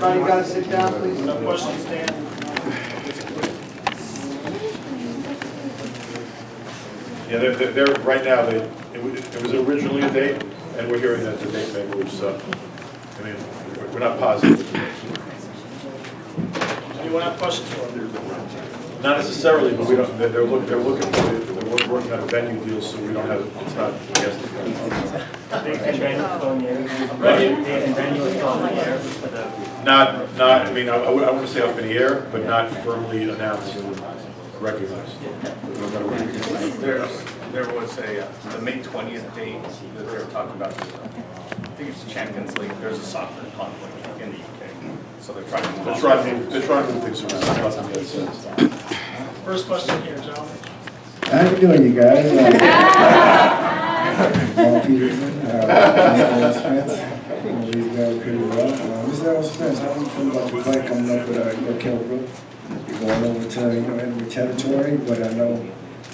Everybody got to sit down, please. No questions, Dan? Yeah, they're right now, it was originally a date, and we're hearing that the date may move, so, I mean, we're not positive. Anyone have questions for him? Not necessarily, but we don't, they're looking for, they're working on a venue deal, so we don't have, it's not, yes. Not, I mean, I wouldn't say up in the air, but not firmly announced and recognized. There was the May 20th date that they were talking about. I think it's Champions League. There's a soccer conflict in the UK, so they're trying to move. They're trying to move things around. Nothing yet said. First question here, gentlemen. How you doing, you guys? Paul Peterson, Errol Spence. These guys pretty well. Mr. Errol Spence, how do you feel about your fight coming up with Kell Brook? You're going over to enemy territory, but I know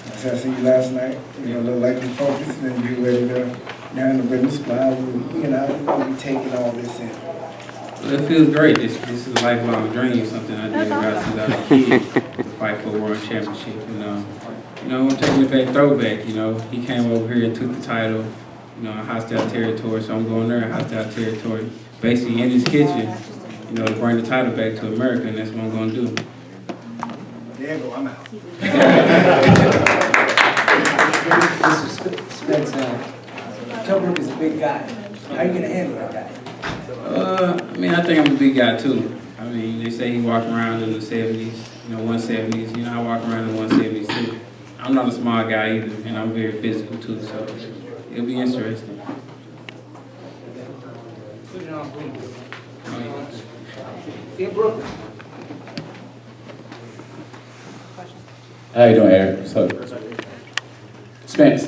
I seen you last night. Look like you focused and you ready to handle business. But how you taking all this in? Well, it feels great. This is a lifelong dream, something I did about since I was a kid, to fight for a world championship. I'm taking it back throwback. He came over here and took the title, in hostile territory, so I'm going there in hostile territory, basically in his kitchen, to bring the title back to America, and that's what I'm going to do. There you go, I'm out. Mr. Spence, Kell Brook is a big guy. How are you going to handle that guy? I think I'm a big guy too. They say he walked around in the 70s, 170s. I walk around in 170s too. I'm not a small guy either, and I'm very physical too, so it'll be interesting. Kell Brook. How you doing, Eric? So, Spence,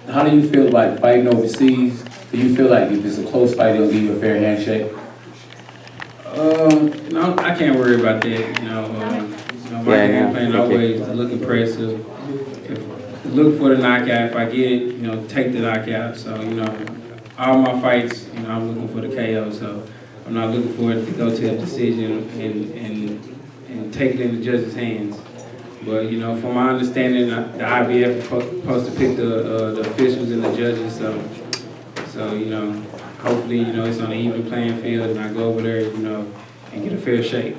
how do you feel about fighting overseas? Do you feel like if it's a close fight, they'll give you a fair handshake? I can't worry about that. My game plan always to look impressive. Look for the knockout. If I get it, take the knockout. So, all my fights, I'm looking for the KO. So, I'm not looking for it to go to a decision and take it in the judge's hands. But, from my understanding, the IBF is supposed to pick the officials and the judges. So hopefully, it's on an even playing field, and I go over there, and get a fair shake.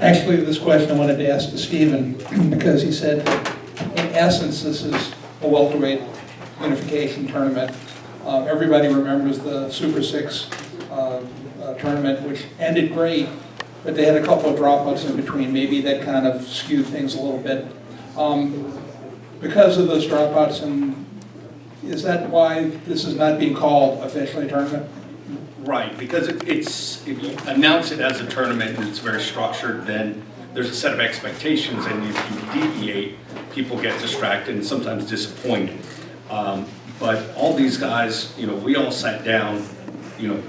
Actually, this question I wanted to ask to Stephen, because he said, in essence, this is a welterweight unification tournament. Everybody remembers the Super 6 tournament, which ended great, but they had a couple of dropouts in between. Maybe that kind of skewed things a little bit. Because of those dropouts, and is that why this is not being called officially a tournament? Right, because it's if you announce it as a tournament and it's very structured, then there's a set of expectations, and if you deviate, people get distracted and sometimes disappointed. But all these guys, we all sat down,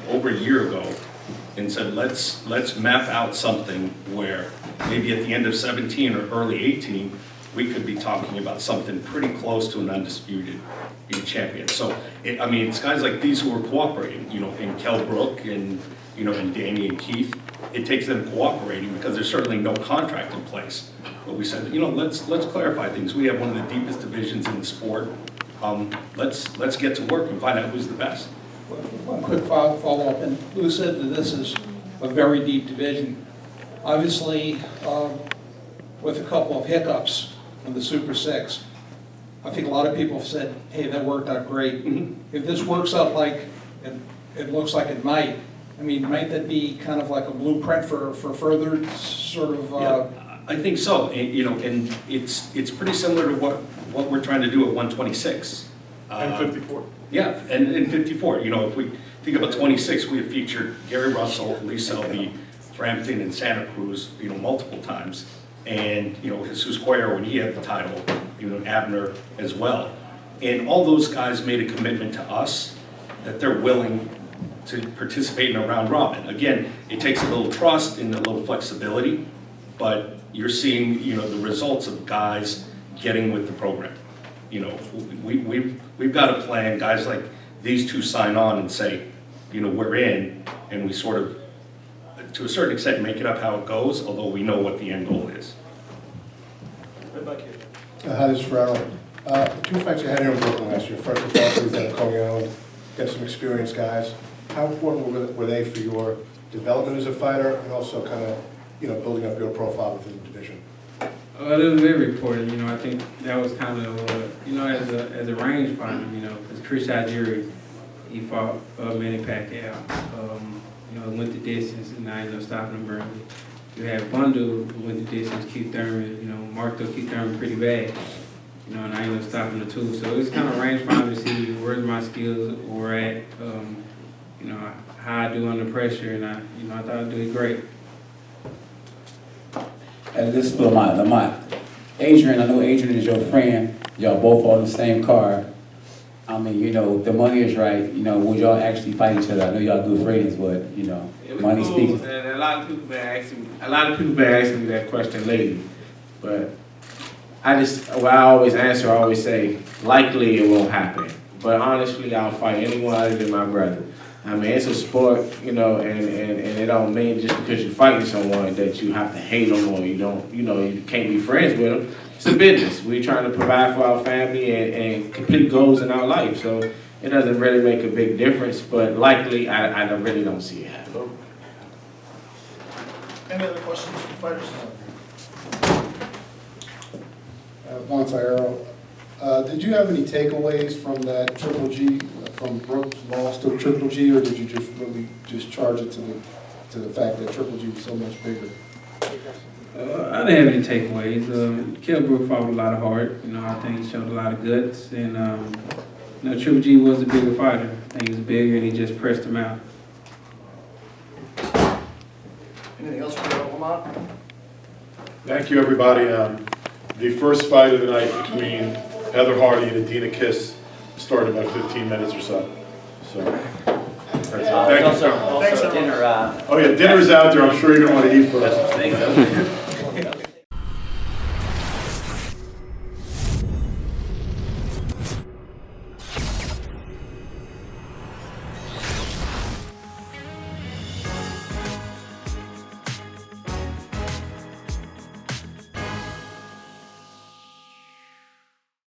over a year ago and said, let's map out something where maybe at the end of 17 or early 18, we could be talking about something pretty close to an undisputed champion. So, it's guys like these who are cooperating, in Kell Brook and, and Danny and Keith. It takes them cooperating because there's certainly no contract in place. But we said, let's clarify things. We have one of the deepest divisions in the sport. Let's get to work and find out who's the best. One quick follow-up, and Lou said that this is a very deep division. Obviously, with a couple of hiccups in the Super 6, I think a lot of people have said, hey, that worked out great. Mm-hmm. If this works out like it looks like it might, might that be kind of like a blueprint for further sort of... Yeah, I think so. And it's pretty similar to what we're trying to do at 126. And 54. Yeah, and in 54. If we think about 26, we have featured Gary Russell, Lee Selby, Frampton, and Santa Cruz, multiple times. And, Jesus Cuellar, when he had the title, Abner as well. And all those guys made a commitment to us that they're willing to participate in a round robin. Again, it takes a little trust and a little flexibility, but you're seeing, the results of guys getting with the program. We've got a plan. Guys like these two sign on and say, we're in, and we sort of to a certain extent, make it up how it goes, although we know what the end goal is. Right back here. Hi, this is Errol. The two fights you had here in Brooklyn last year, first and foremost, down at Coney Island, got some experienced guys. How important were they for your development as a fighter and also kind of, building up your profile within the division? It was very important, I think that was kind of, as a range fighter, because Chris Algieri, he fought Manny Pacquiao, went the distance, and I ended up stopping him early. You had Bundu, who went the distance, Keith Thurman, marked up Keith Thurman pretty bad, and I ended up stopping the two. So it's kind of range finder to see where's my skills, where we're at, how I do under pressure, and I thought I did great. And this is Lamont. Adrian, I know Adrian is your friend. Y'all both on the same car. I mean, the money is right. Would y'all actually fight each other? I know y'all good friends, but money cool. speaks. And a lot of people been asking me that question lately, but I always answer, I always say, likely it won't happen. But honestly, I'll fight anyone other than my brother. I mean, it's a sport, and it don't mean just because you're fighting someone that you have to hate them or you don't, you can't be friends with them. It's a business. We're trying to provide for our family and complete goals in our life. So it doesn't really make a big difference, but likely, I really don't see it happen. Any other questions from fighters? Once Errol, did you have any takeaways from that Triple G, from Brooks' loss to Triple G, or did you just really charge it to the fact that Triple G was so much bigger? I didn't have any takeaways. Kell Brook fought with a lot of heart. I think he showed a lot of guts. And, Triple G was a bigger fighter. I think he was bigger and he just pressed him out. Anything else for Lamont? Thank you, everybody. The first fight of the night between Heather Hardy and Adina Kiss started about 15 minutes or so. Thank you. Also dinner. Oh yeah, dinner's out there. I'm sure you're gonna want to eat first.